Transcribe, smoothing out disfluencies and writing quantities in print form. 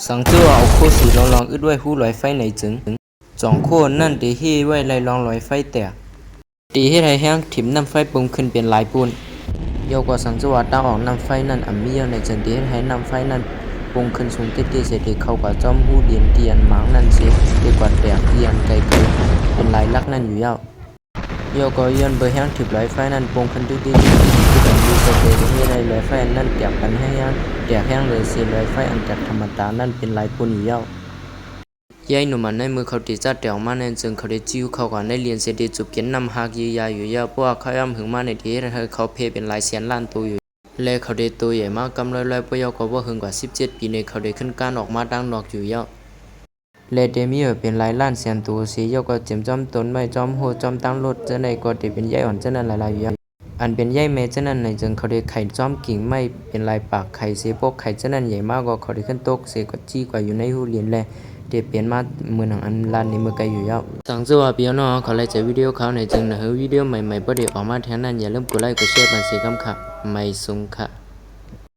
สังเจ้าเอาโคสีลองอึดไว้หูลอยไฟในจึงจองโคนั่นตีเฮไว้ไล่ลองลอยไฟแต่ตีเฮไทยแห้งถิ่มน้ำไฟปุ่มขึ้นเป็นลายปูนโยกว่าสังเจ้าตาออกน้ำไฟนั่นมีอย่างในจึงตีเฮให้น้ำไฟนั่นปุ่มขึ้นสูงเตี้ยเสด็จเข้ากับจอมหูเดียนเตียนหมางนั่นเสียดีกว่าแตกเตียนไกลเกินเป็นลายลักนั่นอยู่ยาวโยก็ย้อนเบอร์แห้งถิบลอยไฟนั่นปุ่มขึ้นที่ที่เป็นดีเสด็จเฮในลอยไฟนั่นเตียบกันให้ยังแตกแห้งเลยเสียลอยไฟอันจากธรรมดานั่นเป็นลายปูนอยู่ยาวยายหนุ่มในมือเขาตีจัดเดี่ยวมาในจึงเขาได้จิ้วเขาก่อนได้เรียนเสด็จจุบเก็นนำหากยียาอยู่ยาวเพราะว่าเขาย่ำหึงมาในที่ให้เขาเพเป็นลายเสียนล้านตัวอยู่และเขาได้ตัวใหญ่มากกำลอยๆปยก็ว่าหึงกว่า17 ปีในเขาได้ขึ้นการออกมาดังนอกอยู่ยาวและเดมีเป็นลายล้านเสียนตัวสียก็เจ็มจอมต้นไม้จอมโหจอมตั้งรถจะในก็ได้เป็นใยอ่อนจะนั้นหลายๆอยู่ยาวอันเป็นใยเมจะนั้นในจึงเขาได้ไข่จอมกิ่งไม้เป็นลายปากไข่เสียพวกไข่จะนั้นใหญ่มากก็เขาได้ขึ้นตกเสียก็จี้กว่าอยู่ในหูเรียนและเดี๋ยวเปลี่ยนมาเมืองอันลานในเมืองไกลอยู่ยาวสังเจ้าว่าเปียวน้องเขาเลยจะวิดีโอเขาในจึงนะวิดีโอใหม่ๆประเดี๋ยวออกมาแทนนั้นอย่าลืมกดไลค์กดแชร์บันเสียคำค่ะไม่สูงค่ะ